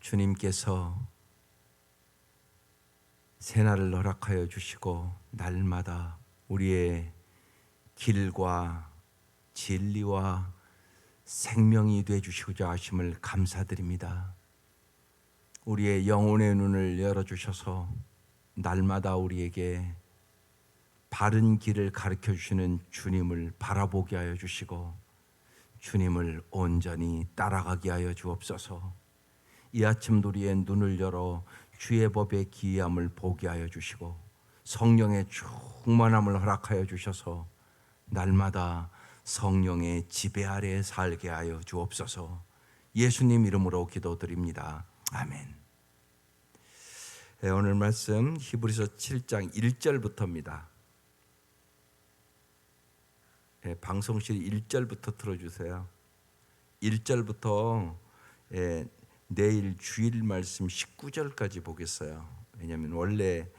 주님께서 새날을 허락하여 주시고 날마다 우리의 길과 진리와 생명이 되어 주시고자 하심을 감사드립니다. 우리의 영혼의 눈을 열어주셔서 날마다 우리에게 바른 길을 가르쳐 주시는 주님을 바라보게 하여 주시고 주님을 온전히 따라가게 하여 주옵소서. 이 아침도 우리의 눈을 열어 주의 법의 기이함을 보게 하여 주시고 성령의 충만함을 허락하여 주셔서 날마다 성령의 지배 아래에 살게 하여 주옵소서. 예수님 이름으로 기도드립니다. 아멘. 오늘 말씀 히브리서 7장 1절부터입니다. 방송실 1절부터 틀어주세요. 1절부터 내일 주일 말씀 19절까지 보겠어요. 왜냐하면 원래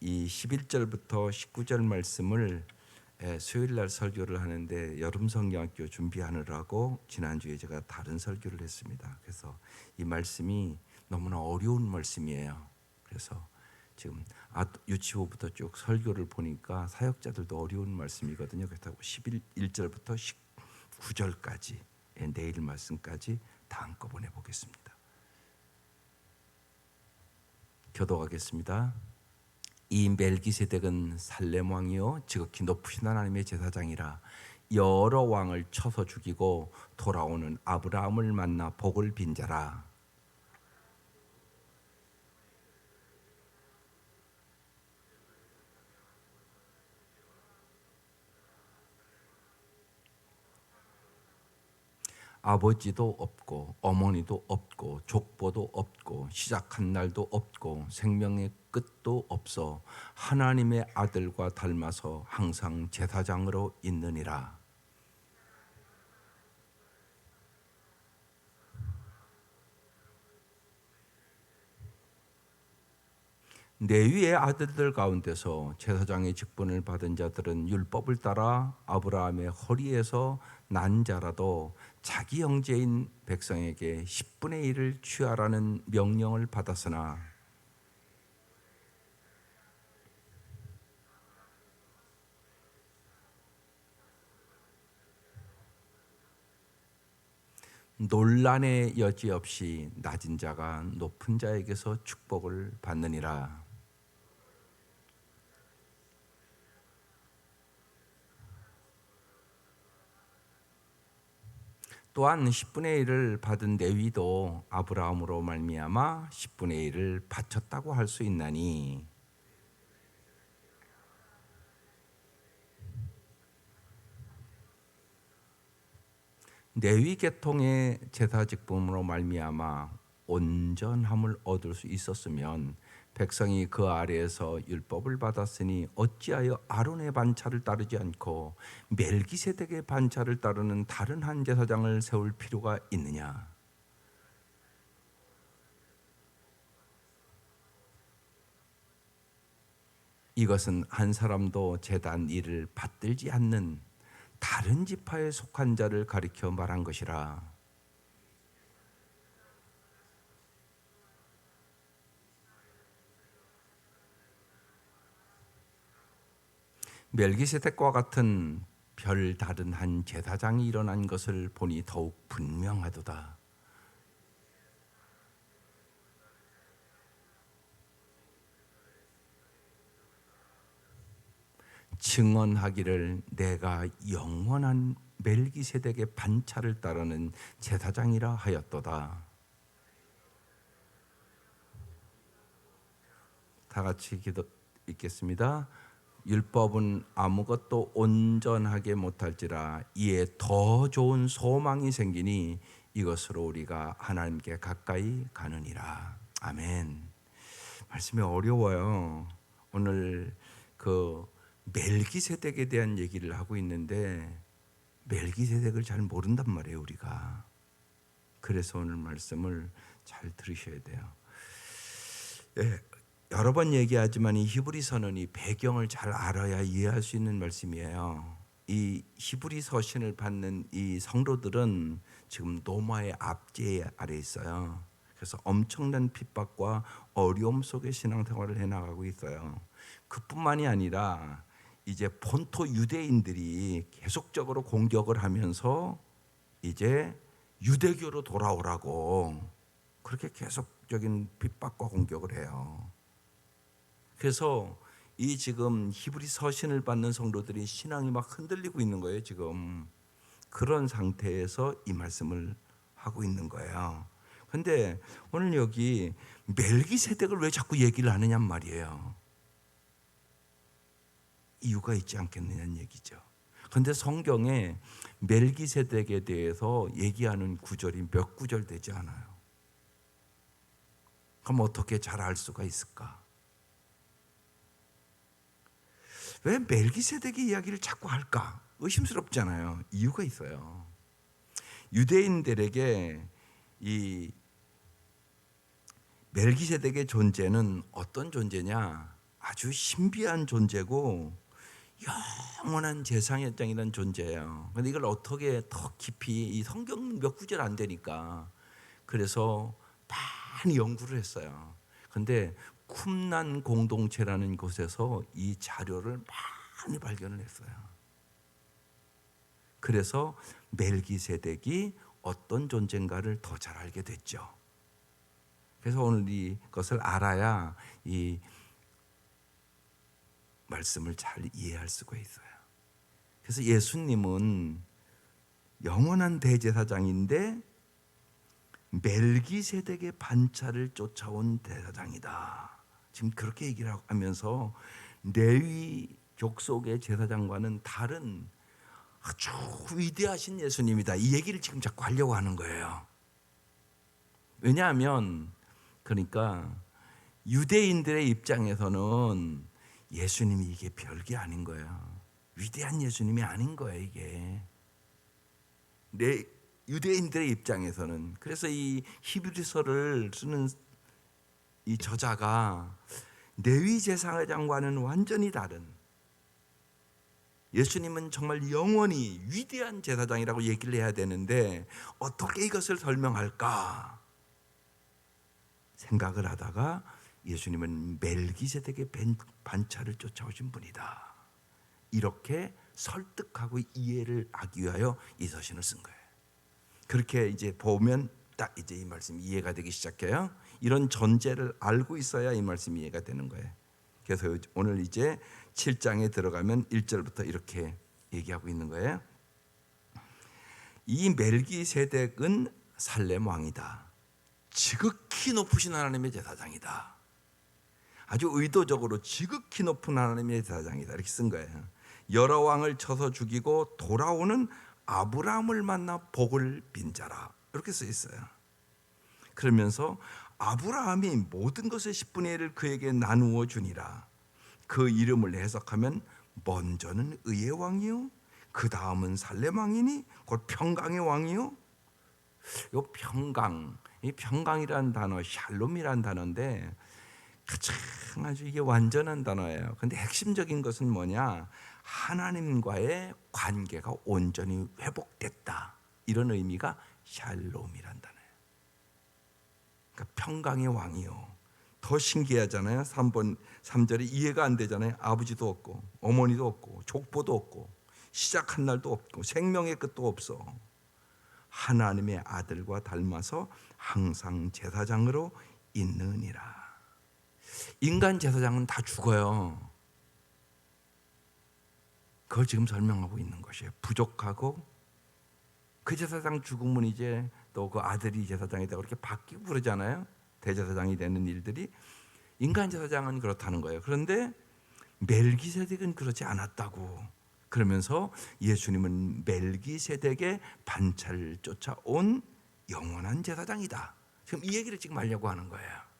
이 11절부터 19절 말씀을 수요일 날 설교를 하는데 여름 성경학교 준비하느라고 지난주에 제가 다른 설교를 했습니다. 그래서 이 말씀이 너무나 어려운 말씀이에요. 그래서 지금 유치부부터 쭉 설교를 보니까 사역자들도 어려운 말씀이거든요. 그렇다고 11절부터 19절까지 내일 말씀까지 다 한꺼번에 보겠습니다. 교도하겠습니다. 이 멜기세덱은 살렘 왕이요 지극히 높으신 하나님의 제사장이라 여러 왕을 쳐서 죽이고 돌아오는 아브라함을 만나 복을 빈 자라. 아버지도 없고 어머니도 없고 족보도 없고 시작한 날도 없고 생명의 끝도 없어 하나님의 아들과 닮아서 항상 제사장으로 있느니라. 레위의 아들들 가운데서 제사장의 직분을 받은 자들은 율법을 따라 아브라함의 허리에서 난 자라도 자기 형제인 백성에게 10분의 1을 취하라는 명령을 받았으나 논란의 여지 없이 낮은 자가 높은 자에게서 축복을 받느니라. 또한 10분의 1을 받은 레위도 아브라함으로 말미암아 10분의 1을 바쳤다고 할 수 있나니 레위 계통의 제사 직분으로 말미암아 온전함을 얻을 수 있었으면 백성이 그 아래에서 율법을 받았으니 어찌하여 아론의 반차를 따르지 않고 멜기세덱의 반차를 따르는 다른 한 제사장을 세울 필요가 있느냐? 이것은 한 사람도 제단 일을 받들지 않는 다른 지파에 속한 자를 가리켜 말한 것이라. 멜기세덱과 같은 별 다른 한 제사장이 일어난 것을 보니 더욱 분명하도다. 증언하기를 내가 영원한 멜기세덱의 반차를 따르는 제사장이라 하였도다. 다 같이 기도 읽겠습니다. 율법은 아무것도 온전하게 못할지라 이에 더 좋은 소망이 생기니 이것으로 우리가 하나님께 가까이 가느니라. 아멘. 말씀이 어려워요. 오늘 그 멜기세덱에 대한 얘기를 하고 있는데 멜기세덱을 잘 모른단 말이에요, 우리가. 그래서 오늘 말씀을 잘 들으셔야 돼요. 여러 번 얘기하지만 이 히브리서는 이 배경을 잘 알아야 이해할 수 있는 말씀이에요. 이 히브리 서신을 받는 이 성도들은 지금 로마의 압제 아래 있어요. 그래서 엄청난 핍박과 어려움 속에 신앙생활을 해나가고 있어요. 그뿐만이 아니라 이제 본토 유대인들이 계속적으로 공격을 하면서 이제 유대교로 돌아오라고 그렇게 계속적인 핍박과 공격을 해요. 그래서 이 지금 히브리 서신을 받는 성도들이 신앙이 막 흔들리고 있는 거예요. 지금 그런 상태에서 이 말씀을 하고 있는 거예요. 근데 오늘 여기 멜기세덱을 왜 자꾸 얘기를 하느냔 말이에요. 이유가 있지 않겠느냐는 얘기죠. 그런데 성경에 멜기세덱에 대해서 얘기하는 구절이 몇 구절 되지 않아요. 그럼 어떻게 잘 알 수가 있을까? 왜 멜기세덱의 이야기를 자꾸 할까? 의심스럽잖아요. 이유가 있어요. 유대인들에게 이 멜기세덱의 존재는 어떤 존재냐? 아주 신비한 존재고 영원한 제사장이라는 존재예요. 그런데 이걸 어떻게 더 깊이, 이 성경 몇 구절 안 되니까 그래서 많이 연구를 했어요. 그런데 쿰난 공동체라는 곳에서 이 자료를 많이 발견을 했어요. 그래서 멜기세덱이 어떤 존재인가를 더 잘 알게 됐죠. 그래서 오늘 이것을 알아야 이 말씀을 잘 이해할 수가 있어요. 그래서 예수님은 영원한 대제사장인데 멜기세덱의 반차를 쫓아온 대제사장이다. 지금 그렇게 얘기를 하면서 레위 족속의 제사장과는 다른 아주 위대하신 예수님이다. 이 얘기를 지금 자꾸 하려고 하는 거예요. 왜냐하면 그러니까 유대인들의 입장에서는 예수님이 이게 별게 아닌 거예요. 위대한 예수님이 아닌 거예요, 이게. 유대인들의 입장에서는. 그래서 이 히브리서를 쓰는 이 저자가 레위 제사장과는 완전히 다른, 예수님은 정말 영원히 위대한 제사장이라고 얘기를 해야 되는데 어떻게 이것을 설명할까 생각을 하다가 예수님은 멜기세덱의 반차를 쫓아오신 분이다. 이렇게 설득하고 이해를 하기 위하여 이 서신을 쓴 거예요. 그렇게 이제 보면 딱 이제 이 말씀이 이해가 되기 시작해요. 이런 전제를 알고 있어야 이 말씀이 이해가 되는 거예요. 그래서 오늘 이제 7장에 들어가면 1절부터 이렇게 얘기하고 있는 거예요. 이 멜기세덱은 살렘 왕이다. 지극히 높으신 하나님의 제사장이다. 아주 의도적으로 지극히 높은 하나님의 제사장이다 이렇게 쓴 거예요. 여러 왕을 쳐서 죽이고 돌아오는 아브라함을 만나 복을 빈 자라 이렇게 써 있어요. 그러면서 아브라함이 모든 것의 10분의 1을 그에게 나누어 주니라. 그 이름을 해석하면 먼저는 의의 왕이요 그 다음은 살렘 왕이니 곧 평강의 왕이요. 이 평강, 이 평강이라는 단어, 샬롬이라는 단어인데 가장 아주 이게 완전한 단어예요. 근데 핵심적인 것은 뭐냐? 하나님과의 관계가 온전히 회복됐다. 이런 의미가 샬롬이란 단어예요. 그러니까 평강의 왕이요. 더 신기하잖아요. 3절이 이해가 안 되잖아요. 아버지도 없고 어머니도 없고 족보도 없고 시작한 날도 없고 생명의 끝도 없어. 하나님의 아들과 닮아서 항상 제사장으로 있느니라. 인간 제사장은 다 죽어요. 그걸 지금 설명하고 있는 것이에요. 부족하고 그 제사장 죽으면 이제 또 그 아들이 제사장이다 그렇게 바뀌고 그러잖아요. 대제사장이 되는 일들이. 인간 제사장은 그렇다는 거예요. 그런데 멜기세덱은 그렇지 않았다고. 그러면서 예수님은 멜기세덱의 반차를 쫓아온 영원한 제사장이다. 지금 이 얘기를 지금 하려고 하는 거예요.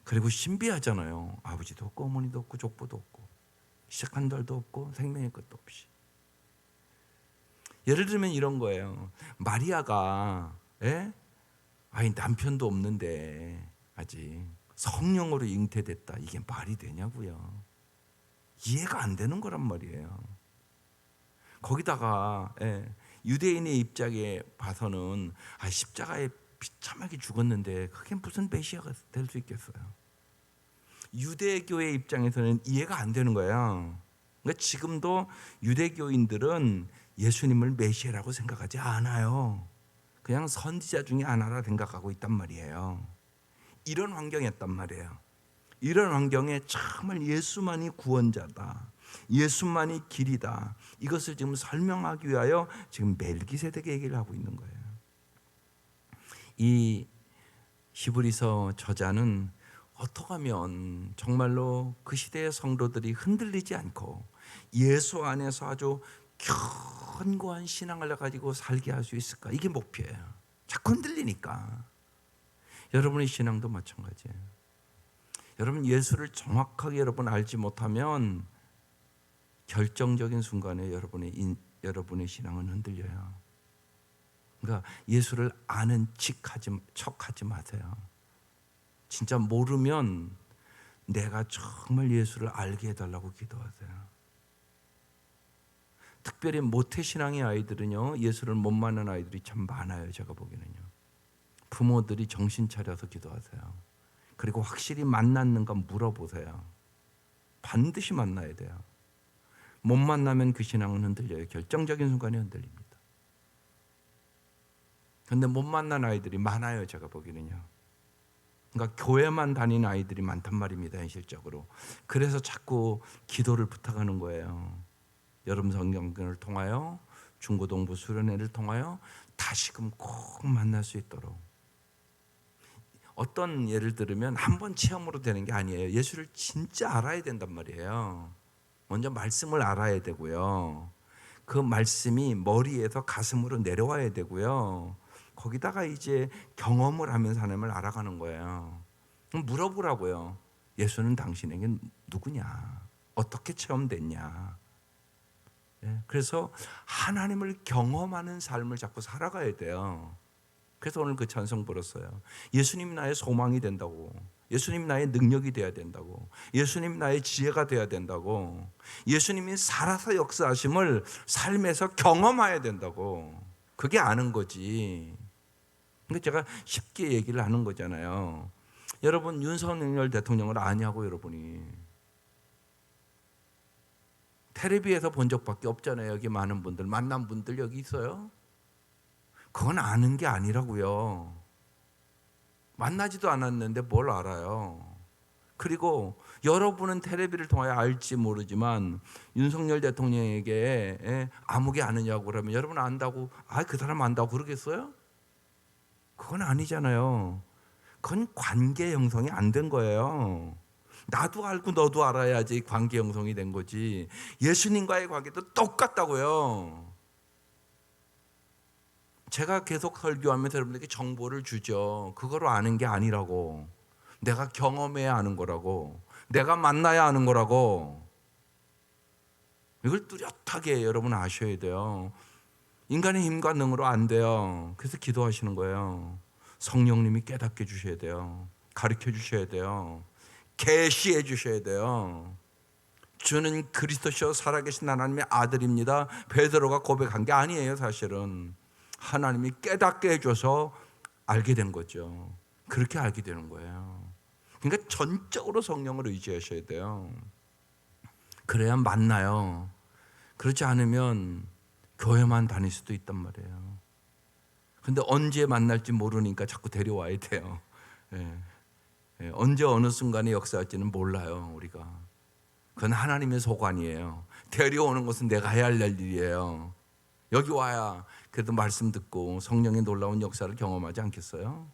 그리고 신비하잖아요. 아버지도 없고 어머니도 없고 족보도 없고 시작한 달도 없고 생명의 끝도 없이. 예를 들면 이런 거예요. 마리아가 아니 남편도 없는데 아직 성령으로 잉태됐다. 이게 말이 되냐고요. 이해가 안 되는 거란 말이에요. 거기다가 유대인의 입장에 봐서는 십자가에 비참하게 죽었는데 그게 무슨 메시아가 될 수 있겠어요? 유대교의 입장에서는 이해가 안 되는 거예요. 그러니까 지금도 유대교인들은 예수님을 메시아라고 생각하지 않아요. 그냥 선지자 중에 하나라 생각하고 있단 말이에요. 이런 환경이었단 말이에요. 이런 환경에 정말 예수만이 구원자다, 예수만이 길이다, 이것을 지금 설명하기 위하여 지금 멜기세덱 얘기를 하고 있는 거예요. 이 히브리서 저자는 어떻게 하면 정말로 그 시대의 성도들이 흔들리지 않고 예수 안에서 아주 견고한 신앙을 가지고 살게 할 수 있을까? 이게 목표예요. 자꾸 흔들리니까. 여러분의 신앙도 마찬가지예요. 여러분 예수를 정확하게 여러분 알지 못하면 결정적인 순간에 여러분의 신앙은 흔들려요. 그러니까 예수를 아는 척하지 마세요. 진짜 모르면 내가 정말 예수를 알게 해달라고 기도하세요. 특별히 모태신앙의 아이들은요, 예수를 못 만난 아이들이 참 많아요. 제가 보기에는요. 부모들이 정신 차려서 기도하세요. 그리고 확실히 만났는가 물어보세요. 반드시 만나야 돼요. 못 만나면 그 신앙은 흔들려요. 결정적인 순간에 흔들립니다. 그런데 못 만난 아이들이 많아요. 제가 보기에는요. 그러니까 교회만 다니는 아이들이 많단 말입니다. 현실적으로. 그래서 자꾸 기도를 부탁하는 거예요. 여름 성경을 통하여, 중고등부 수련회를 통하여 다시금 꼭 만날 수 있도록. 어떤 예를 들으면 한 번 체험으로 되는 게 아니에요. 예수를 진짜 알아야 된단 말이에요. 먼저 말씀을 알아야 되고요. 그 말씀이 머리에서 가슴으로 내려와야 되고요. 거기다가 이제 경험을 하면서 하나님을 알아가는 거예요. 그럼 물어보라고요. 예수는 당신에게 누구냐? 어떻게 체험됐냐? 그래서 하나님을 경험하는 삶을 자꾸 살아가야 돼요. 그래서 오늘 그 찬송 불었어요. 예수님 나의 소망이 된다고, 예수님 나의 능력이 돼야 된다고, 예수님 나의 지혜가 돼야 된다고, 예수님이 살아서 역사하심을 삶에서 경험해야 된다고. 그게 아는 거지. 그러니까 제가 쉽게 얘기를 하는 거잖아요. 여러분 윤석열 대통령을 아냐고. 여러분이 텔레비에서 본 적밖에 없잖아요. 여기 많은 분들, 만난 분들 여기 있어요? 그건 아는 게 아니라고요. 만나지도 않았는데 뭘 알아요. 그리고 여러분은 텔레비를 통하여 알지 모르지만 윤석열 대통령에게 아무개 아느냐고 그러면 여러분 안다고, 그 사람 안다고 그러겠어요? 그건 아니잖아요. 그건 관계 형성이 안 된 거예요. 나도 알고 너도 알아야지 관계 형성이 된 거지. 예수님과의 관계도 똑같다고요. 제가 계속 설교하면서 여러분들에게 정보를 주죠. 그거로 아는 게 아니라고. 내가 경험해야 아는 거라고. 내가 만나야 아는 거라고. 이걸 뚜렷하게 여러분 아셔야 돼요. 인간의 힘과 능으로 안 돼요. 그래서 기도하시는 거예요. 성령님이 깨닫게 주셔야 돼요. 가르쳐 주셔야 돼요. 계시해 주셔야 돼요. 주는 그리스도시요 살아계신 하나님의 아들입니다. 베드로가 고백한 게 아니에요. 사실은 하나님이 깨닫게 해줘서 알게 된 거죠. 그렇게 알게 되는 거예요. 그러니까 전적으로 성령을 의지하셔야 돼요. 그래야 만나요. 그렇지 않으면 교회만 다닐 수도 있단 말이에요. 근데 언제 만날지 모르니까 자꾸 데려와야 돼요. 언제 어느 순간에 역사할지는 몰라요. 우리가. 그건 하나님의 소관이에요. 데려오는 것은 내가 해야 할 일이에요. 여기 와야 그래도 말씀 듣고 성령의 놀라운 역사를 경험하지 않겠어요?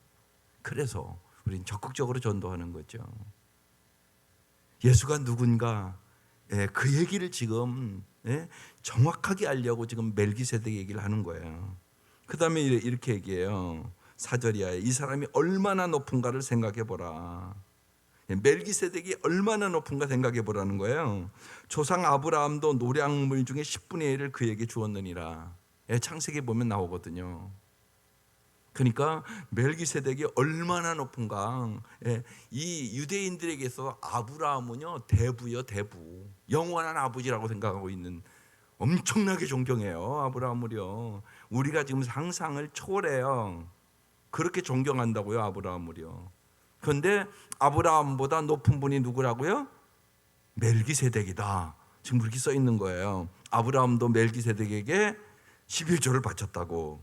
그래서 우리는 적극적으로 전도하는 거죠. 예수가 누군가, 그 얘기를 지금 정확하게 알려고 지금 멜기세덱 얘기를 하는 거예요. 그 다음에 이렇게 얘기해요. 4절이야. 이 사람이 얼마나 높은가를 생각해 보라. 멜기세덱이 얼마나 높은가 생각해 보라는 거예요. 조상 아브라함도 노량물 중에 10분의 1을 그에게 주었느니라. 창세기 보면 나오거든요. 그러니까 멜기세덱이 얼마나 높은가. 이 유대인들에게서 아브라함은요 대부요, 대부. 영원한 아버지라고 생각하고 있는, 엄청나게 존경해요. 아브라함을요. 우리가 지금 상상을 초월해요. 그렇게 존경한다고요, 아브라함을요. 그런데 아브라함보다 높은 분이 누구라고요? 멜기세덱이다. 지금 그렇게 써 있는 거예요. 아브라함도 멜기세덱에게 11조를 바쳤다고.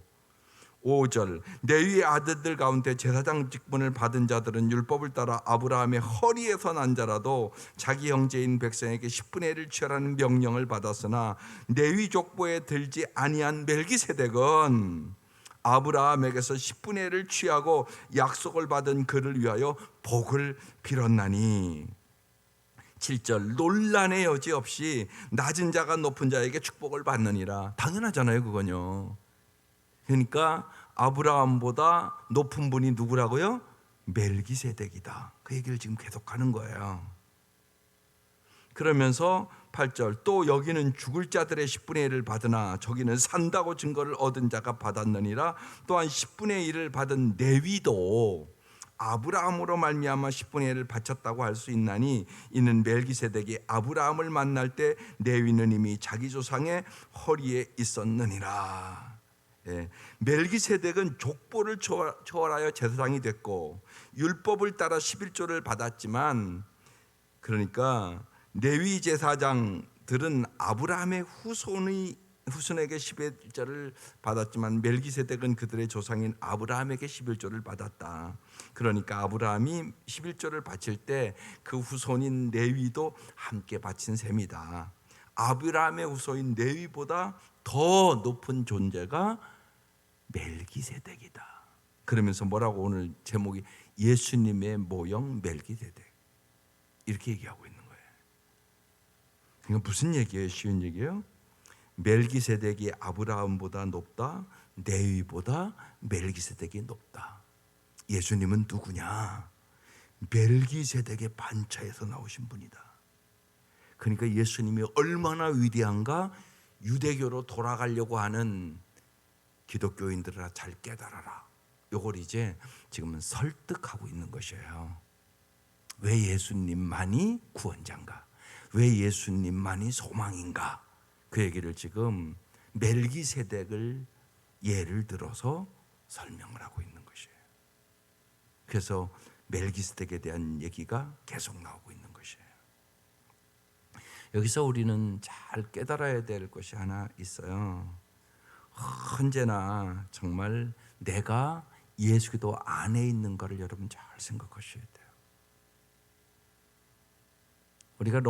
5절, 레위의 아들들 가운데 제사장 직분을 받은 자들은 율법을 따라 아브라함의 허리에서 난 자라도 자기 형제인 백성에게 10분의 1을 취하라는 명령을 받았으나 레위 족보에 들지 아니한 멜기세덱은 아브라함에게서 10분의 1을 취하고 약속을 받은 그를 위하여 복을 빌었나니. 7절, 논란의 여지 없이 낮은 자가 높은 자에게 축복을 받느니라. 당연하잖아요, 그건요. 그러니까 아브라함보다 높은 분이 누구라고요? 멜기세덱이다. 그 얘기를 지금 계속하는 거예요. 그러면서 8절, 또 여기는 죽을 자들의 10분의 1을 받으나 저기는 산다고 증거를 얻은 자가 받았느니라. 또한 10분의 1을 받은 레위도 아브라함으로 말미암아 10분의 1을 바쳤다고 할 수 있나니 이는 멜기세덱이 아브라함을 만날 때 레위는 이미 자기 조상의 허리에 있었느니라. 예, 멜기세덱은 족보를 초월하여 제사장이 됐고 율법을 따라 11조를 받았지만, 그러니까 레위 제사장들은 아브라함의 후손에게 11조를 받았지만 멜기세덱은 그들의 조상인 아브라함에게 11조를 받았다. 그러니까 아브라함이 11조를 바칠 때 그 후손인 레위도 함께 바친 셈이다. 아브라함의 후손인 레위보다 더 높은 존재가 멜기세덱이다. 그러면서 뭐라고 오늘 제목이 예수님의 모형 멜기세덱, 이렇게 얘기하고 있는 거예요. 그러니까 무슨 얘기예요? 쉬운 얘기예요? 멜기세덱이 아브라함보다 높다, 레위보다 멜기세덱이 높다. 예수님은 누구냐? 멜기세덱의 반차에서 나오신 분이다. 그러니까 예수님이 얼마나 위대한가 유대교로 돌아가려고 하는 기독교인들아 잘 깨달아라. 요걸 이제 지금은 설득하고 있는 것이에요. 왜 예수님만이 구원자인가? 왜 예수님만이 소망인가? 그 얘기를 지금 멜기세덱을 예를 들어서 설명을 하고 있는 것이에요. 그래서 멜기세덱에 대한 얘기가 계속 나오고 있는 것이에요. 여기서 우리는 잘 깨달아야 될 것이 하나 있어요. 언제나 정말 내가 예수 그리스도 안에 있는가를 여러분 잘 생각하셔야 돼요. 우리가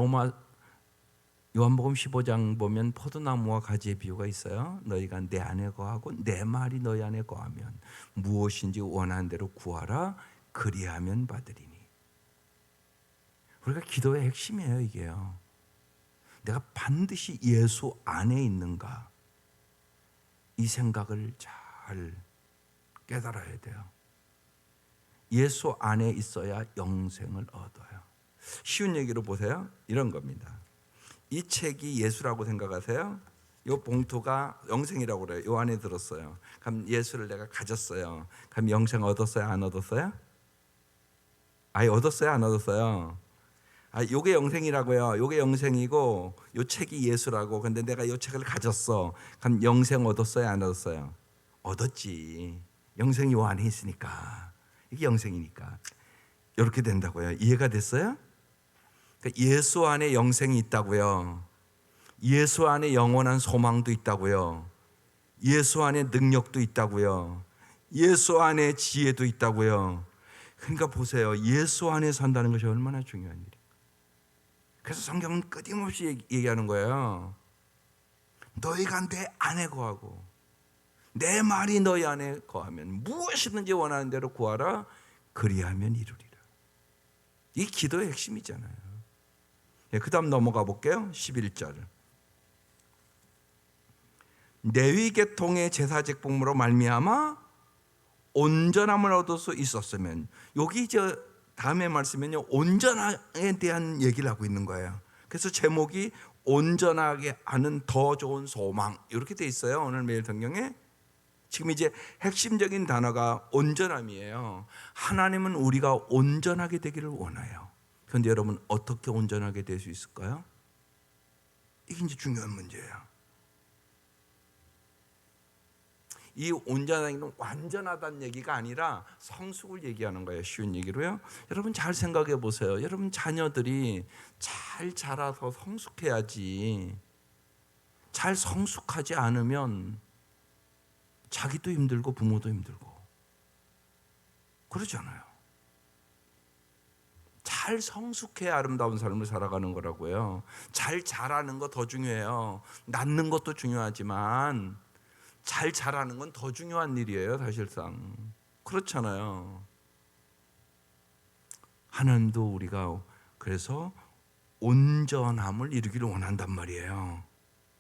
요한복음 15장 보면 포도나무와 가지의 비유가 있어요. 너희가 내 안에 거하고 내 말이 너희 안에 거하면 무엇인지 원하는 대로 구하라 그리하면 받으리니. 우리가 기도의 핵심이에요, 이게요. 내가 반드시 예수 안에 있는가, 이 생각을 잘 깨달아야 돼요. 예수 안에 있어야 영생을 얻어요. 쉬운 얘기로 보세요. 이런 겁니다. 이 책이 예수라고 생각하세요? 이 봉투가 영생이라고 그래요. 이 안에 들었어요. 그럼 예수를 내가 가졌어요. 그럼 영생 얻었어요? 안 얻었어요? 아예 얻었어요? 안 얻었어요? 요게 영생이라고요. 요게 영생이고 요 책이 예수라고. 근데 내가 요 책을 가졌어. 그럼 영생 얻었어요? 안 얻었어요? 얻었지. 영생이 요 안에 있으니까. 이게 영생이니까. 이렇게 된다고요. 이해가 됐어요? 그러니까 예수 안에 영생이 있다고요. 예수 안에 영원한 소망도 있다고요. 예수 안에 능력도 있다고요. 예수 안에 지혜도 있다고요. 그러니까 보세요. 예수 안에 산다는 것이 얼마나 중요한 일이에요. 그래서 성경은 끊임없이 얘기하는 거예요. 너희가 내 안에 거하고 내 말이 너희 안에 거하면 무엇이든지 원하는 대로 구하라 그리하면 이루리라. 이 기도의 핵심이잖아요. 그 다음 넘어가 볼게요. 11절. 레위 계통의 제사직 복무로 말미암아 온전함을 얻을 수 있었으면, 여기 다음에 말씀은요, 온전함에 대한 얘기를 하고 있는 거예요. 그래서 제목이 온전하게 하는 더 좋은 소망, 이렇게 돼 있어요. 오늘 매일 성경에. 지금 이제 핵심적인 단어가 온전함이에요. 하나님은 우리가 온전하게 되기를 원해요. 그런데 여러분, 어떻게 온전하게 될 수 있을까요? 이게 이제 중요한 문제예요. 이 온전하기는 완전하다는 얘기가 아니라 성숙을 얘기하는 거예요. 쉬운 얘기로요. 여러분 잘 생각해 보세요. 여러분 자녀들이 잘 자라서 성숙해야지. 잘 성숙하지 않으면 자기도 힘들고 부모도 힘들고 그러잖아요. 잘 성숙해야 아름다운 삶을 살아가는 거라고요. 잘 자라는 거 더 중요해요. 낳는 것도 중요하지만 잘 자라는 건 더 중요한 일이에요. 사실상 그렇잖아요. 하나님도 우리가 그래서 온전함을 이루기를 원한단 말이에요.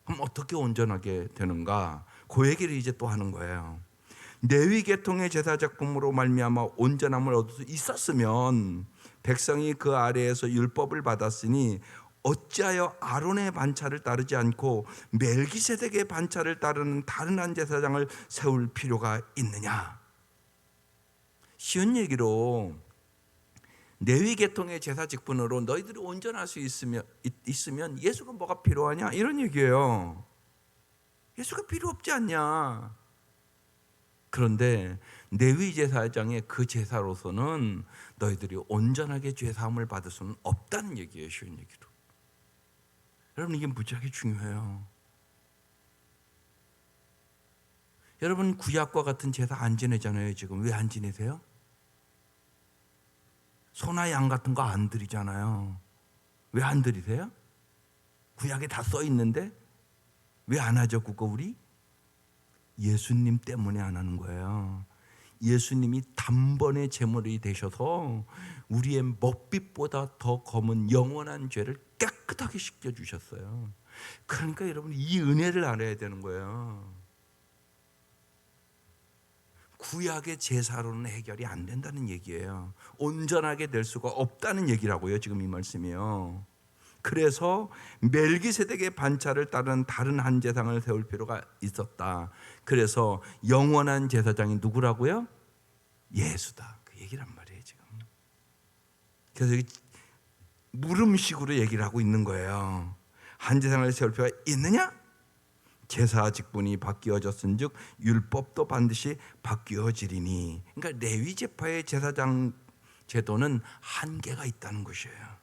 그럼 어떻게 온전하게 되는가? 그 얘기를 이제 또 하는 거예요. 레위 계통의 제사작품으로 말미암아 온전함을 얻을 수 있었으면 백성이 그 아래에서 율법을 받았으니 어찌하여 아론의 반차를 따르지 않고 멜기세덱의 반차를 따르는 다른 한 제사장을 세울 필요가 있느냐? 쉬운 얘기로 레위 계통의 제사 직분으로 너희들이 온전할 수 있으면 예수가 뭐가 필요하냐? 이런 얘기예요. 예수가 필요 없지 않냐? 그런데 레위 제사장의 그 제사로서는 너희들이 온전하게 죄 사함을 받을 수는 없다는 얘기예요. 쉬운 얘기로. 여러분 이게 무지하게 중요해요. 여러분 구약과 같은 제사 안 지내잖아요. 지금 왜 안 지내세요? 소나 양 같은 거 안 드리잖아요. 왜 안 드리세요? 구약에 다 써 있는데 왜 안 하죠? 그거 우리? 예수님 때문에 안 하는 거예요. 예수님이 단번에 제물이 되셔서 우리의 먹빛보다 더 검은 영원한 죄를 깨끗하게 씻겨주셨어요. 그러니까 여러분 이 은혜를 알아야 되는 거예요. 구약의 제사로는 해결이 안 된다는 얘기예요. 온전하게 될 수가 없다는 얘기라고요. 지금 이 말씀이요. 그래서 멜기세덱의 반차를 따른 다른 한 제사장을 세울 필요가 있었다. 그래서 영원한 제사장이 누구라고요? 예수다. 그 얘기란 말이에요 지금. 그래서 물음식으로 얘기를 하고 있는 거예요. 한 제사장을 세울 필요가 있느냐? 제사 직분이 바뀌어졌은즉 율법도 반드시 바뀌어지리니. 그러니까 레위 지파의 제사장 제도는 한계가 있다는 것이에요.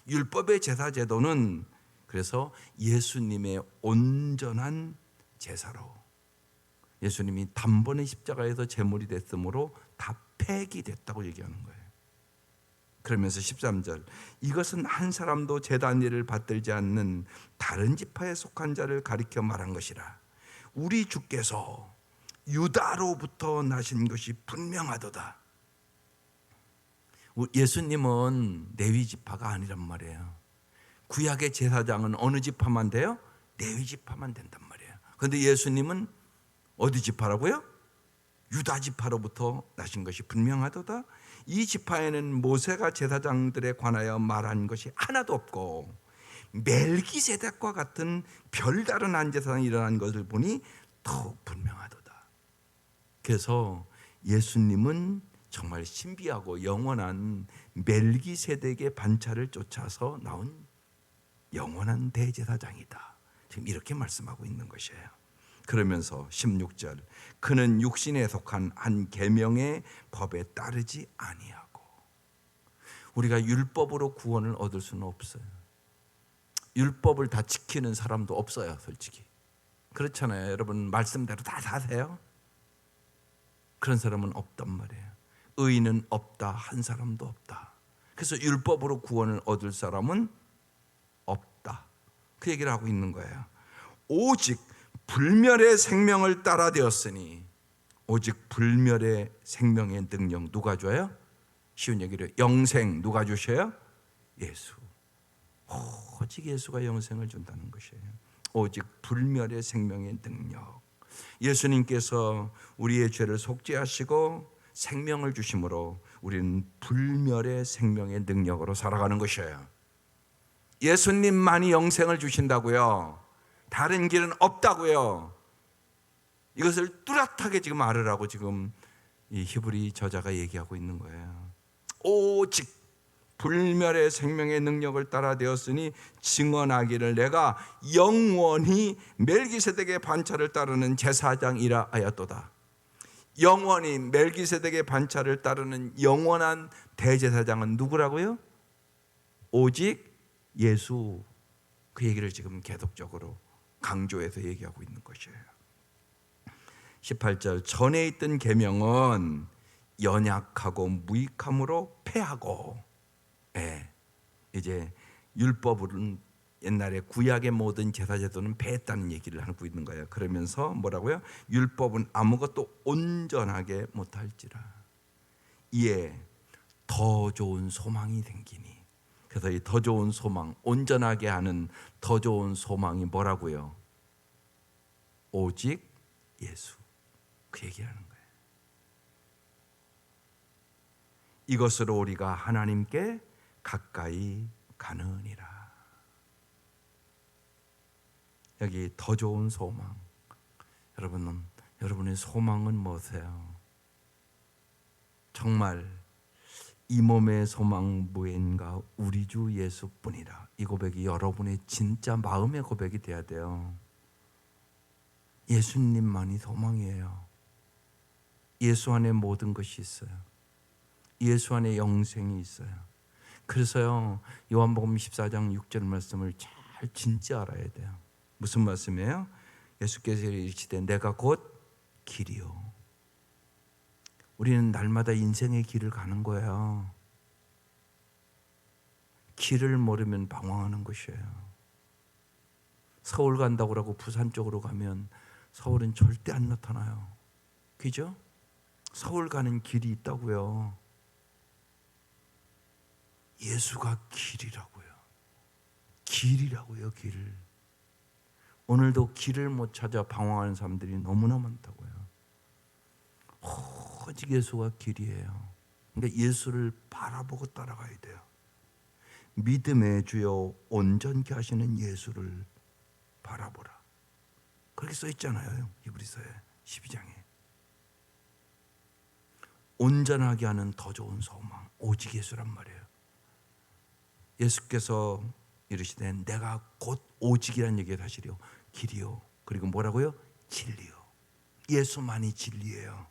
율법의 제사 제도는 그래서 예수님의 온전한 제사로, 예수님이 단번에 십자가에서 제물이 됐으므로 다 폐기됐다고 얘기하는 거예요. 그러면서 13절, 이것은 한 사람도 제단 일을 받들지 않는 다른 지파에 속한 자를 가리켜 말한 것이라. 우리 주께서 유다로부터 나신 것이 분명하도다. 예수님은 레위 지파가 아니란 말이에요. 구약의 제사장은 어느 지파만 돼요? 레위 지파만 된단 말이에요. 그런데 예수님은 어디 지파라고요? 유다 지파로부터 나신 것이 분명하도다. 이 지파에는 모세가 제사장들에 관하여 말한 것이 하나도 없고 멜기세덱과 같은 별다른 한 제사장이 일어난 것을 보니 더욱 분명하도다. 그래서 예수님은 정말 신비하고 영원한 멜기세덱의 반차를 쫓아서 나온 영원한 대제사장이다. 지금 이렇게 말씀하고 있는 것이에요. 그러면서 16절, 그는 육신에 속한 한 계명의 법에 따르지 아니하고. 우리가 율법으로 구원을 얻을 수는 없어요. 율법을 다 지키는 사람도 없어요. 솔직히 그렇잖아요. 여러분 말씀대로 다 사세요? 그런 사람은 없단 말이에요. 의인은 없다, 한 사람도 없다. 그래서 율법으로 구원을 얻을 사람은 없다. 그 얘기를 하고 있는 거예요. 오직 불멸의 생명을 따라 되었으니, 오직 불멸의 생명의 능력 누가 줘요? 쉬운 얘기로 영생 누가 주셔요? 예수. 오직 예수가 영생을 준다는 것이에요. 오직 불멸의 생명의 능력. 예수님께서 우리의 죄를 속죄하시고 생명을 주심으로 우리는 불멸의 생명의 능력으로 살아가는 것이에요. 예수님만이 영생을 주신다고요. 다른 길은 없다고요. 이것을 뚜렷하게 지금 알으라고 지금 이 히브리 저자가 얘기하고 있는 거예요. 오직 불멸의 생명의 능력을 따라 되었으니 증언하기를 내가 영원히 멜기세덱의 반차를 따르는 제사장이라 하였도다. 영원히 멜기세덱의 반차를 따르는 영원한 대제사장은 누구라고요? 오직 예수. 그 얘기를 지금 계속적으로 강조해서 얘기하고 있는 것이에요. 18절 전에 있던 계명은 연약하고 무익함으로 패하고, 이제 율법은 옛날에 구약의 모든 제사 제도는 패했다는 얘기를 하고 있는 거예요. 그러면서 뭐라고요? 율법은 아무것도 온전하게 못할지라 이에 더 좋은 소망이 생기니. 그래서 이 더 좋은 소망, 온전하게 하는 더 좋은 소망이 뭐라고요? 오직 예수. 그 얘기하는 거예요. 이것으로 우리가 하나님께 가까이 가느니라. 여기 더 좋은 소망. 여러분의 소망은 뭐세요? 정말 이 몸의 소망 무엔가 우리 주 예수뿐이라. 이 고백이 여러분의 진짜 마음의 고백이 돼야 돼요. 예수님만이 소망이에요. 예수 안에 모든 것이 있어요. 예수 안에 영생이 있어요. 그래서요, 요한복음 14장 6절 말씀을 잘 진짜 알아야 돼요. 무슨 말씀이에요? 예수께서 이르시되 내가 곧 길이요. 우리는 날마다 인생의 길을 가는 거예요. 길을 모르면 방황하는 것이에요. 서울 간다고 하고 부산 쪽으로 가면 서울은 절대 안 나타나요. 그죠? 서울 가는 길이 있다고요. 예수가 길이라고요. 길이라고요, 길. 오늘도 길을 못 찾아 방황하는 사람들이 너무나 많다고요. 오직 예수가 길이에요. 그러니까 예수를 바라보고 따라가야 돼요. 믿음의 주요 온전케 하시는 예수를 바라보라. 그렇게 써 있잖아요. 히브리서에 12장에. 온전하게 하는 더 좋은 소망, 오직 예수란 말이에요. 예수께서 이르시되 내가 곧 오직이라는 얘기를 하시려. 길이요. 그리고 뭐라고요? 진리요. 예수만이 진리예요.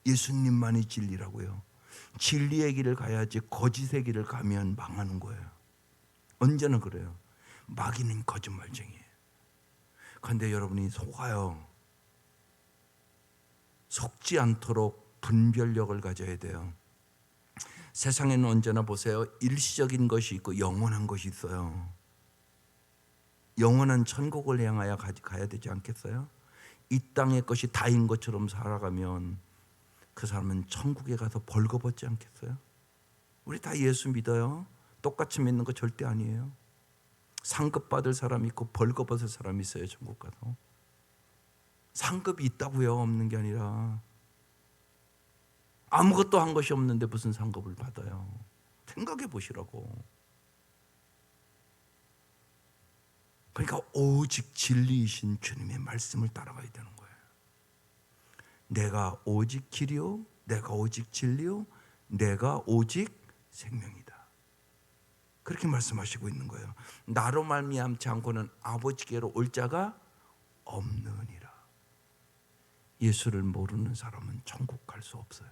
예수님만이 진리라고요. 진리의 길을 가야지 거짓의 길을 가면 망하는 거예요. 언제나 그래요. 마귀는 거짓말쟁이에요. 그런데 여러분이 속아요. 속지 않도록 분별력을 가져야 돼요. 세상에는 언제나 보세요. 일시적인 것이 있고 영원한 것이 있어요. 영원한 천국을 향하여 가야 되지 않겠어요? 이 땅의 것이 다인 것처럼 살아가면 그 사람은 천국에 가서 벌거벗지 않겠어요? 우리 다 예수 믿어요. 똑같이 믿는 거 절대 아니에요. 상급 받을 사람이 있고 벌거벗을 사람이 있어요. 천국 가서. 상급이 있다고요. 없는 게 아니라. 아무것도 한 것이 없는데 무슨 상급을 받아요. 생각해 보시라고. 그러니까 오직 진리이신 주님의 말씀을 따라가야 되는 거예요. 내가 오직 길이요, 내가 오직 진리요, 내가 오직 생명이다. 그렇게 말씀하시고 있는 거예요. 나로 말미암지 않고는 아버지께로 올 자가 없느니라. 예수를 모르는 사람은 천국 갈 수 없어요.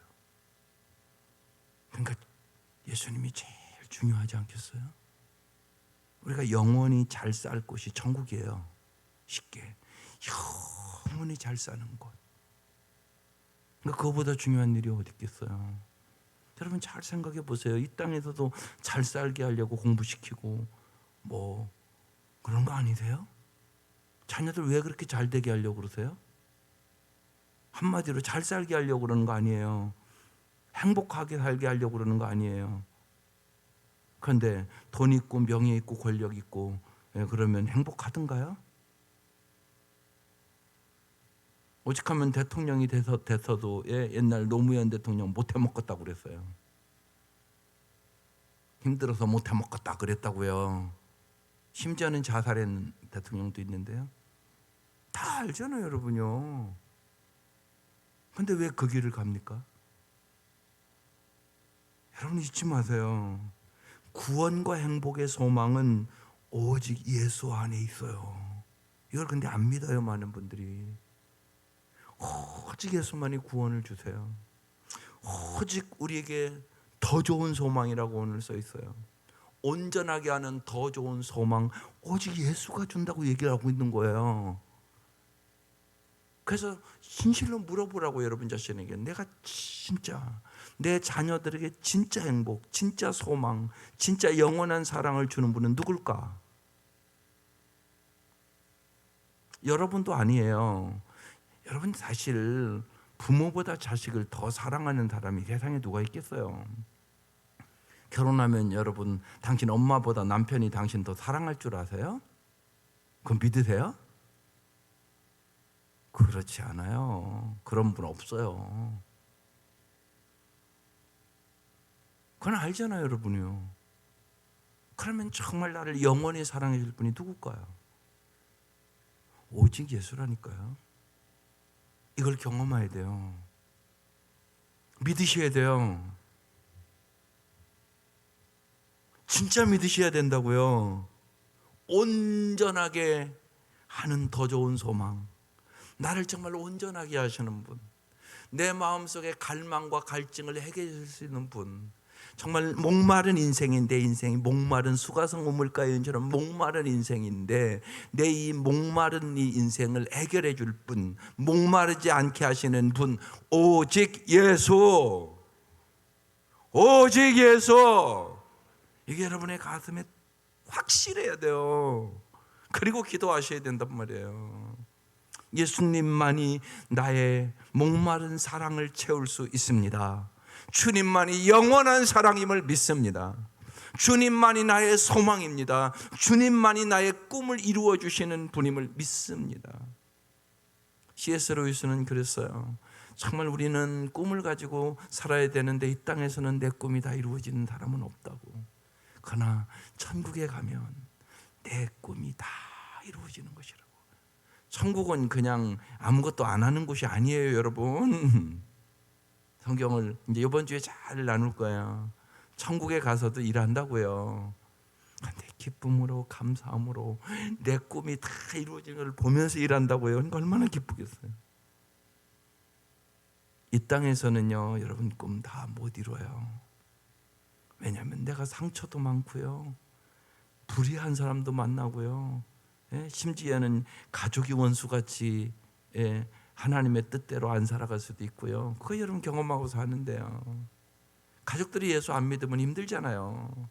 그러니까 예수님이 제일 중요하지 않겠어요? 우리가 영원히 잘 살 곳이 천국이에요. 쉽게 영원히 잘 사는 곳. 그러니까 그거보다 중요한 일이 어디 있겠어요? 여러분 잘 생각해 보세요. 이 땅에서도 잘 살게 하려고 공부시키고 뭐 그런 거 아니세요? 자녀들 왜 그렇게 잘 되게 하려고 그러세요? 한마디로 잘 살게 하려고 그러는 거 아니에요. 행복하게 살게 하려고 그러는 거 아니에요. 그런데 돈 있고 명예 있고 권력 있고 그러면 행복하던가요? 오직하면 대통령이 돼서도 옛날 노무현 대통령 못해 먹겠다고 그랬어요. 힘들어서 못해 먹겠다 그랬다고요. 심지어는 자살한 대통령도 있는데요. 다 알잖아요, 여러분요. 그런데 왜 그 길을 갑니까? 여러분 잊지 마세요. 구원과 행복의 소망은 오직 예수 안에 있어요. 이걸 근데 안 믿어요, 많은 분들이. 오직 예수만이 구원을 주세요. 오직 우리에게 더 좋은 소망이라고 오늘 써 있어요. 온전하게 하는 더 좋은 소망, 오직 예수가 준다고 얘기를 하고 있는 거예요. 그래서 진실로 물어보라고, 여러분 자신에게. 내가 진짜 내 자녀들에게 진짜 행복, 진짜 소망, 진짜 영원한 사랑을 주는 분은 누굴까? 여러분도 아니에요. 여러분 사실 부모보다 자식을 더 사랑하는 사람이 세상에 누가 있겠어요? 결혼하면 여러분, 당신 엄마보다 남편이 당신 더 사랑할 줄 아세요? 그건 믿으세요? 그렇지 않아요. 그런 분 없어요. 그건 알잖아요, 여러분이요. 그러면 정말 나를 영원히 사랑해 줄 분이 누굴까요? 오직 예수라니까요. 이걸 경험해야 돼요. 믿으셔야 돼요. 진짜 믿으셔야 된다고요. 온전하게 하는 더 좋은 소망, 나를 정말 온전하게 하시는 분, 내 마음속의 갈망과 갈증을 해결해 줄 수 있는 분, 정말 목마른 인생인 내 인생이 목마른 수가성 우물가연처럼 목마른 인생인데 내 이 목마른 이 인생을 해결해 줄 분, 목마르지 않게 하시는 분, 오직 예수, 오직 예수. 이게 여러분의 가슴에 확실해야 돼요. 그리고 기도하셔야 된단 말이에요. 예수님만이 나의 목마른 사랑을 채울 수 있습니다. 주님만이 영원한 사랑임을 믿습니다. 주님만이 나의 소망입니다. 주님만이 나의 꿈을 이루어 주시는 분임을 믿습니다. C.S. 루이스는 그랬어요. 정말 우리는 꿈을 가지고 살아야 되는데 이 땅에서는 내 꿈이 다 이루어지는 사람은 없다고. 그러나 천국에 가면 내 꿈이 다 이루어지는 것이라고. 천국은 그냥 아무것도 안 하는 곳이 아니에요, 여러분. 성경을 이제 이번 주에 잘 나눌 거예요. 천국에 가서도 일한다고요. 내 기쁨으로, 감사함으로 내 꿈이 다 이루어지는 걸 보면서 일한다고요. 그러니까 얼마나 기쁘겠어요. 이 땅에서는요, 여러분 꿈 다 못 이뤄요. 왜냐하면 내가 상처도 많고요, 불의한 사람도 만나고요, 심지어는 가족이 원수같이 하나님의 뜻대로 안 살아갈 수도 있고요. 그거 여러분 경험하고 사는데요. 가족들이 예수 안 믿으면 힘들잖아요.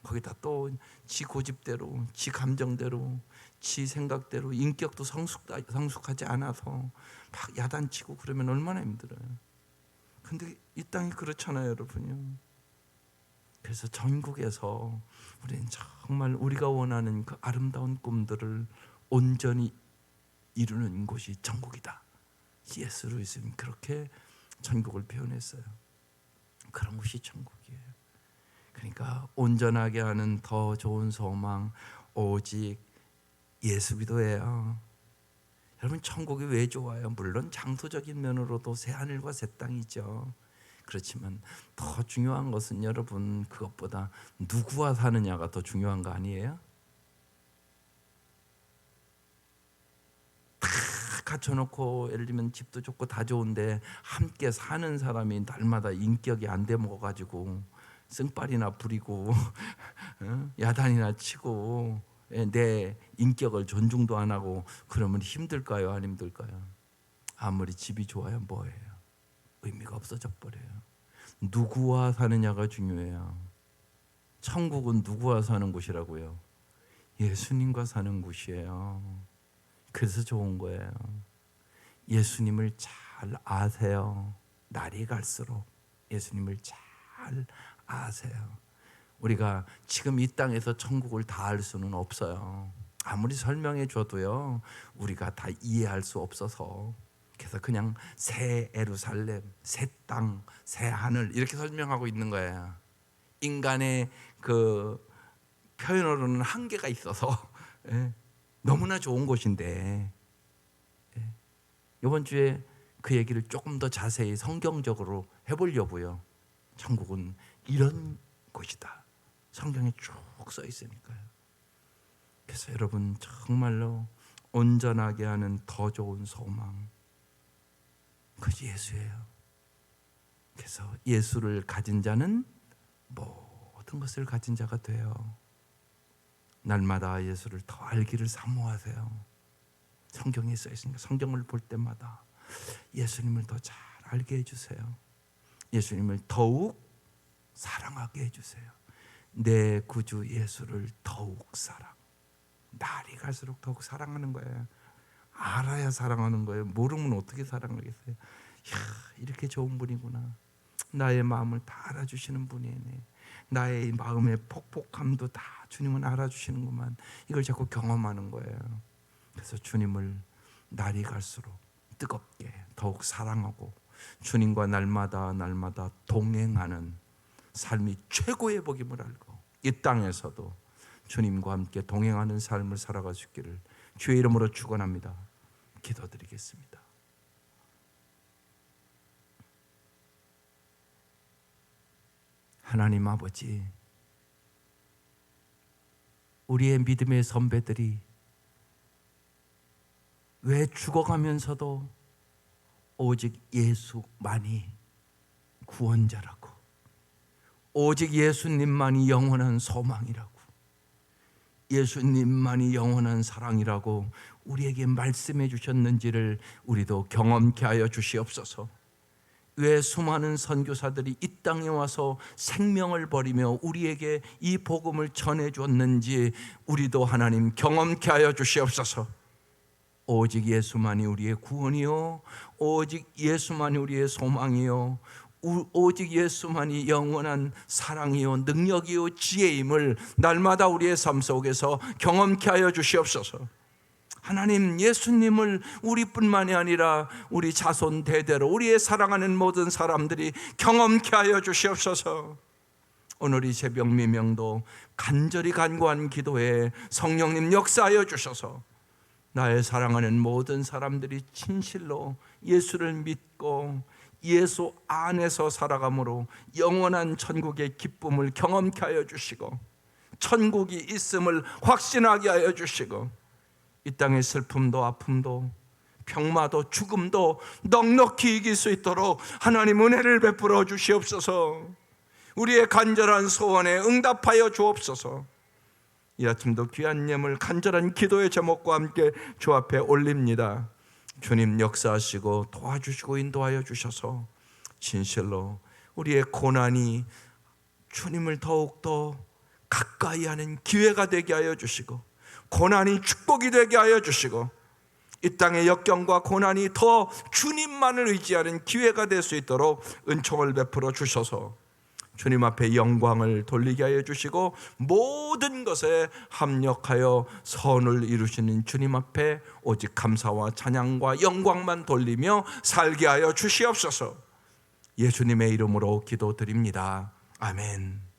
거기다 또 지 고집대로, 지 감정대로, 지 생각대로 인격도 성숙하지 않아서 막 야단치고 그러면 얼마나 힘들어요. 근데 이 땅이 그렇잖아요, 여러분요. 그래서 전국에서 우리는 정말 우리가 원하는 그 아름다운 꿈들을 온전히 이루는 곳이 천국이다. C.S. 루이스는 그렇게 천국을 표현했어요. 그런 곳이 천국이에요. 그러니까 온전하게 하는 더 좋은 소망, 오직 예수 기도예요. 여러분 천국이 왜 좋아요? 물론 장소적인 면으로도 새 하늘과 새 땅이죠. 그렇지만 더 중요한 것은 여러분 그것보다 누구와 사느냐가 더 중요한 거 아니에요? 다 갖춰놓고 예를 들면 집도 좋고 다 좋은데 함께 사는 사람이 날마다 인격이 안 돼 먹어가지고 승빨이나 부리고 야단이나 치고 내 인격을 존중도 안 하고 그러면 힘들까요? 안 힘들까요? 아무리 집이 좋아요 뭐예요? 의미가 없어져 버려요. 누구와 사느냐가 중요해요. 천국은 누구와 사는 곳이라고요? 예수님과 사는 곳이에요. 그래서 좋은 거예요. 예수님을 잘 아세요. 날이 갈수록 예수님을 잘 아세요. 우리가 지금 이 땅에서 천국을 다 알 수는 없어요. 아무리 설명해 줘도요, 우리가 다 이해할 수 없어서 그래서 그냥 새 예루살렘, 새 땅, 새 하늘 이렇게 설명하고 있는 거예요. 인간의 그 표현으로는 한계가 있어서 너무나 좋은 곳인데 이번 주에 그 얘기를 조금 더 자세히 성경적으로 해보려고요. 천국은 이런 곳이다. 성경에 쭉 써 있으니까요. 그래서 여러분 정말로 온전하게 하는 더 좋은 소망, 그것이 예수예요. 그래서 예수를 가진 자는 모든 것을 가진 자가 돼요. 날마다 예수를 더 알기를 사모하세요. 성경에 써 있으니까 성경을 볼 때마다 예수님을 더 잘 알게 해주세요. 예수님을 더욱 사랑하게 해주세요. 내 구주 예수를 더욱 날이 갈수록 더욱 사랑하는 거예요. 알아야 사랑하는 거예요. 모르면 어떻게 사랑하겠어요? 이야, 이렇게 좋은 분이구나. 나의 마음을 다 알아주시는 분이네. 나의 마음의 폭폭함도 다 주님은 알아주시는구만. 이걸 자꾸 경험하는 거예요. 그래서 주님을 날이 갈수록 뜨겁게 더욱 사랑하고 주님과 날마다 동행하는 삶이 최고의 복임을 알고 이 땅에서도 주님과 함께 동행하는 삶을 살아갈 수 있기를 주의 이름으로 축원합니다. 기도드리겠습니다. 하나님 아버지, 우리의 믿음의 선배들이 왜 죽어가면서도 오직 예수만이 구원자라고, 오직 예수님만이 영원한 소망이라고, 예수님만이 영원한 사랑이라고 우리에게 말씀해 주셨는지를 우리도 경험케 하여 주시옵소서. 왜 수많은 선교사들이 이 땅에 와서 생명을 버리며 우리에게 이 복음을 전해 줬는지 우리도 하나님 경험케 하여 주시옵소서. 오직 예수만이 우리의 구원이요, 오직 예수만이 우리의 소망이요, 오직 예수만이 영원한 사랑이요, 능력이요, 지혜임을 날마다 우리의 삶 속에서 경험케 하여 주시옵소서. 하나님, 예수님을 우리뿐만이 아니라 우리 자손 대대로 우리의 사랑하는 모든 사람들이 경험케 하여 주시옵소서. 오늘 이 새벽 미명도 간절히 간구한 기도에 성령님 역사하여 주셔서 나의 사랑하는 모든 사람들이 진실로 예수를 믿고 예수 안에서 살아감으로 영원한 천국의 기쁨을 경험케 하여 주시고 천국이 있음을 확신하게 하여 주시고 이 땅의 슬픔도 아픔도 병마도 죽음도 넉넉히 이길 수 있도록 하나님 은혜를 베풀어 주시옵소서. 우리의 간절한 소원에 응답하여 주옵소서. 이 아침도 귀한 예물 간절한 기도의 제목과 함께 주 앞에 올립니다. 주님 역사하시고 도와주시고 인도하여 주셔서 진실로 우리의 고난이 주님을 더욱더 가까이 하는 기회가 되게 하여 주시고 고난이 축복이 되게 하여 주시고 이 땅의 역경과 고난이 더 주님만을 의지하는 기회가 될 수 있도록 은총을 베풀어 주셔서 주님 앞에 영광을 돌리게 하여 주시고 모든 것에 합력하여 선을 이루시는 주님 앞에 오직 감사와 찬양과 영광만 돌리며 살게 하여 주시옵소서. 예수님의 이름으로 기도드립니다. 아멘.